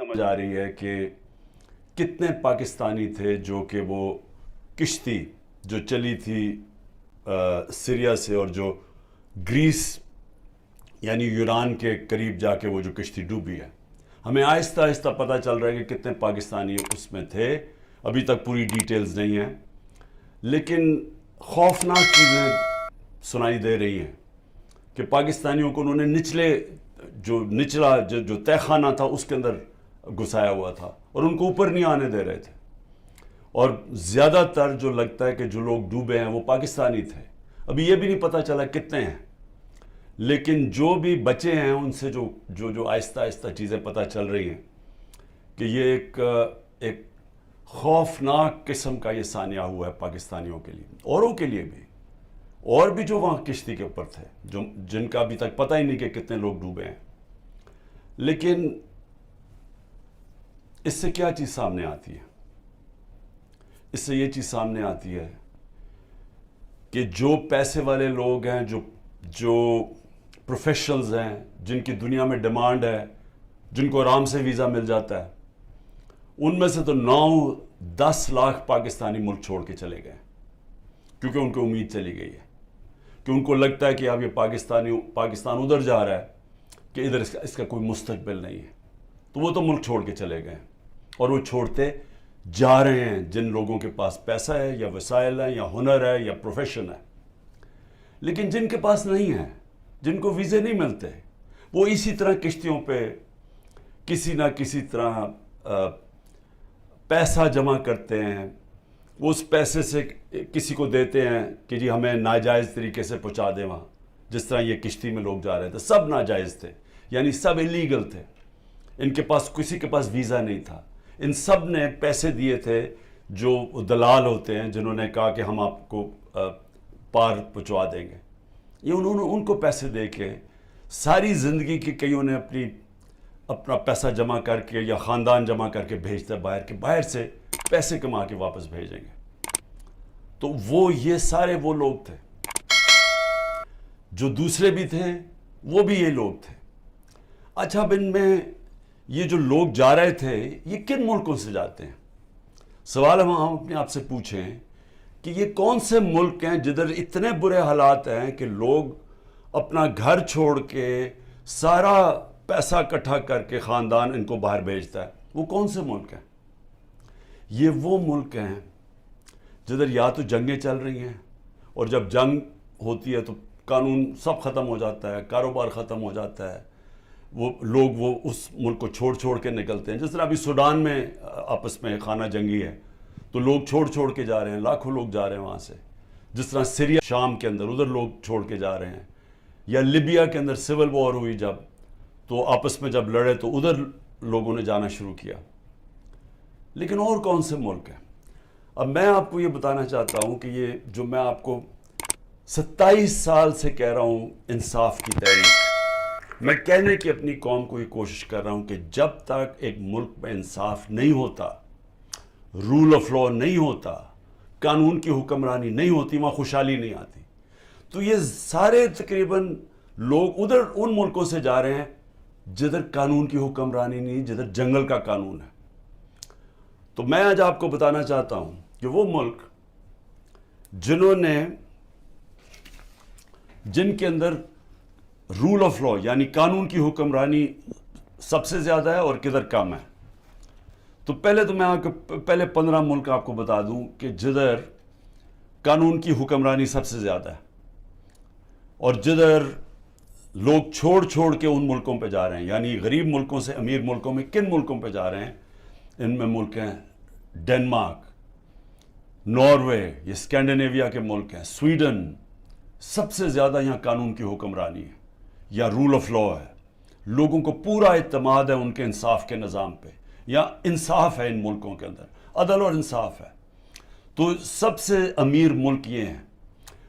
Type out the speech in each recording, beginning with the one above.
سمجھ آ رہی ہے کہ کتنے پاکستانی تھے جو کہ وہ کشتی جو چلی تھی سیریا سے اور جو گریس یعنی یونان کے قریب جا کے وہ جو کشتی ڈوبی ہے، ہمیں آہستہ آہستہ پتہ چل رہا ہے کہ کتنے پاکستانی اس میں تھے. ابھی تک پوری ڈیٹیلز نہیں ہیں، لیکن خوفناک چیزیں سنائی دے رہی ہیں کہ پاکستانیوں کو انہوں نے نچلا جو تہہ خانہ تھا اس کے اندر گھسایا ہوا تھا اور ان کو اوپر نہیں آنے دے رہے تھے. اور زیادہ تر جو لگتا ہے کہ جو لوگ ڈوبے ہیں وہ پاکستانی تھے. ابھی یہ بھی نہیں پتہ چلا کتنے ہیں، لیکن جو بھی بچے ہیں ان سے جو آہستہ آہستہ چیزیں پتہ چل رہی ہیں کہ یہ ایک خوفناک قسم کا یہ سانحہ ہوا ہے پاکستانیوں کے لیے، اوروں کے لیے بھی، اور بھی جو وہاں کشتی کے اوپر تھے جن کا ابھی تک پتہ ہی نہیں کہ کتنے لوگ ڈوبے ہیں. لیکن اس سے کیا چیز سامنے آتی ہے؟ اس سے یہ چیز سامنے آتی ہے کہ جو پیسے والے لوگ ہیں، جو پروفیشنلز ہیں، جن کی دنیا میں ڈیمانڈ ہے، جن کو آرام سے ویزا مل جاتا ہے، ان میں سے تو 9-10 لاکھ پاکستانی ملک چھوڑ کے چلے گئے، کیونکہ ان کو امید چلی گئی ہے کہ ان کو لگتا ہے کہ اب یہ پاکستان ادھر جا رہا ہے کہ ادھر اس کا کوئی مستقبل نہیں ہے، تو وہ تو ملک چھوڑ کے چلے گئے اور وہ چھوڑتے جا رہے ہیں جن لوگوں کے پاس پیسہ ہے یا وسائل ہے یا ہنر ہے یا پروفیشن ہے. لیکن جن کے پاس نہیں ہے، جن کو ویزے نہیں ملتے، وہ اسی طرح کشتیوں پہ کسی نہ کسی طرح پیسہ جمع کرتے ہیں. وہ اس پیسے سے کسی کو دیتے ہیں کہ جی ہمیں ناجائز طریقے سے پہنچا دیں وہاں. جس طرح یہ کشتی میں لوگ جا رہے تھے سب ناجائز تھے، یعنی سب اللیگل تھے، ان کے پاس کسی کے پاس ویزا نہیں تھا. ان سب نے پیسے دیے تھے، جو دلال ہوتے ہیں جنہوں نے کہا کہ ہم آپ کو پار پہنچوا دیں گے. یہ انہوں نے ان کو پیسے دے کے ساری زندگی کی کئیوں نے اپنا پیسہ جمع کر کے یا خاندان جمع کر کے بھیجتا ہے باہر سے پیسے کما کے واپس بھیجیں گے. تو یہ سارے وہ لوگ تھے. جو دوسرے بھی تھے وہ بھی یہ لوگ تھے. اچھا، اب ان میں یہ جو لوگ جا رہے تھے یہ کن ملکوں سے جاتے ہیں؟ سوال ہم اپنے آپ سے پوچھیں کہ یہ کون سے ملک ہیں جدھر اتنے برے حالات ہیں کہ لوگ اپنا گھر چھوڑ کے سارا پیسہ اکٹھا کر کے خاندان ان کو باہر بھیجتا ہے؟ وہ کون سے ملک ہیں؟ یہ وہ ملک ہیں جدھر یا تو جنگیں چل رہی ہیں، اور جب جنگ ہوتی ہے تو قانون سب ختم ہو جاتا ہے، کاروبار ختم ہو جاتا ہے، وہ اس ملک کو چھوڑ کے نکلتے ہیں. جس طرح ابھی سوڈان میں آپس میں خانہ جنگی ہے تو لوگ چھوڑ کے جا رہے ہیں، لاکھوں لوگ جا رہے ہیں وہاں سے. جس طرح سیریا شام کے اندر ادھر لوگ چھوڑ کے جا رہے ہیں، یا لیبیا کے اندر سول وار ہوئی جب، تو آپس میں جب لڑے تو ادھر لوگوں نے جانا شروع کیا. لیکن اور کون سے ملک ہیں؟ اب میں آپ کو یہ بتانا چاہتا ہوں کہ یہ جو میں آپ کو 27 سال سے کہہ رہا ہوں انصاف کی تحریک، میں کہنے کی اپنی قوم کو یہ کوشش کر رہا ہوں کہ جب تک ایک ملک میں انصاف نہیں ہوتا، رول آف لا نہیں ہوتا، قانون کی حکمرانی نہیں ہوتی، وہاں خوشحالی نہیں آتی. تو یہ سارے تقریباً لوگ ادھر ان ملکوں سے جا رہے ہیں جدھر قانون کی حکمرانی نہیں، جدھر جنگل کا قانون ہے. تو میں آج آپ کو بتانا چاہتا ہوں کہ وہ ملک جن کے اندر رول آف لا یعنی قانون کی حکمرانی سب سے زیادہ ہے اور کدھر کم ہے. تو پہلے تو میں آپ کو پہلے 15 ملک آپ کو بتا دوں کہ جدھر قانون کی حکمرانی سب سے زیادہ ہے اور جدھر لوگ چھوڑ کے ان ملکوں پہ جا رہے ہیں، یعنی غریب ملکوں سے امیر ملکوں میں کن ملکوں پہ جا رہے ہیں. ان میں ملک ہیں ڈنمارک، ناروے، یہ اسکینڈینیویا کے ملک ہیں، سویڈن. سب سے زیادہ یہاں قانون کی حکمرانی ہے یا رول آف لا ہے. لوگوں کو پورا اعتماد ہے ان کے انصاف کے نظام پہ، یا انصاف ہے ان ملکوں کے اندر، عدل اور انصاف ہے. تو سب سے امیر ملک یہ ہیں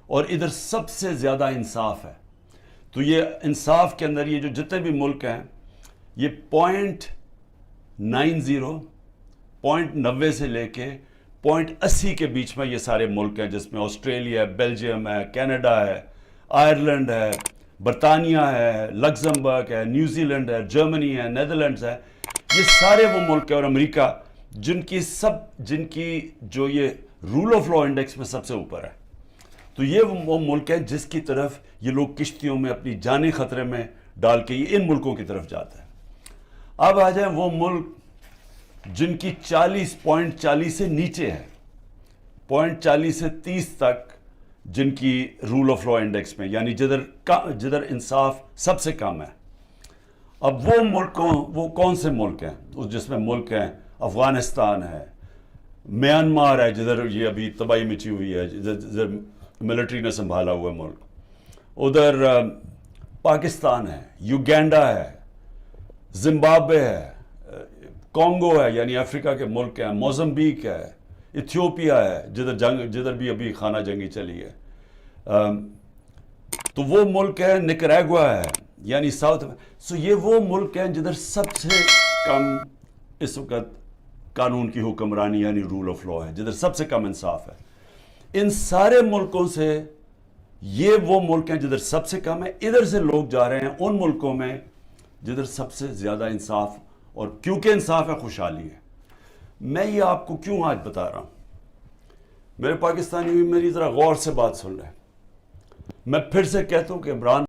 اور ادھر سب سے زیادہ انصاف ہے. تو یہ انصاف کے اندر یہ جو جتنے بھی ملک ہیں یہ 0.90 سے لے کے 0.80 کے بیچ میں یہ سارے ملک ہیں، جس میں آسٹریلیا ہے، بیلجیم ہے، کینیڈا ہے، آئرلینڈ ہے، برطانیہ ہے، لگزمبرگ ہے، نیوزی لینڈ ہے، جرمنی ہے، نیدرلینڈز ہے. یہ سارے وہ ملک ہیں اور امریکہ جن کی جو یہ رول آف لا انڈیکس میں سب سے اوپر ہے. تو یہ وہ ملک ہے جس کی طرف یہ لوگ کشتیوں میں اپنی جانیں خطرے میں ڈال کے یہ ان ملکوں کی طرف جاتے ہیں. اب آ جائیں وہ ملک جن کی 40.40 سے نیچے ہے, 0.40 سے 30 تک جن کی رول آف لا انڈیکس میں, یعنی جدھر انصاف سب سے کم ہے. اب وہ کون سے ملک ہیں جس میں ملک ہیں افغانستان ہے, میانمار ہے جدھر یہ ابھی تباہی مچی ہوئی ہے, جدھر ملٹری نے سنبھالا ہوا ہے ملک, ادھر پاکستان ہے, یوگینڈا ہے, زمبابوے ہے, کانگو ہے یعنی افریقہ کے ملک ہیں, موزمبیک ہے, ایتھیوپیا ہے جدھر بھی ابھی خانہ جنگی چلی ہے. تو وہ ملک ہے, نکریگوا ہے یعنی ساؤتھ. سو یہ وہ ملک ہیں جدھر سب سے کم اس وقت قانون کی حکمرانی یعنی رول آف لا ہے, جدھر سب سے کم انصاف ہے. ان سارے ملکوں سے یہ وہ ملک ہیں جدھر سب سے کم ہے. ادھر سے لوگ جا رہے ہیں ان ملکوں میں جدھر سب سے زیادہ انصاف, اور کیونکہ انصاف ہے خوشحالی ہے. میں یہ آپ کو کیوں آج بتا رہا ہوں؟ میرے پاکستانی بھی میری ذرا غور سے بات سن رہے ہیں. میں پھر سے کہتا ہوں کہ عمران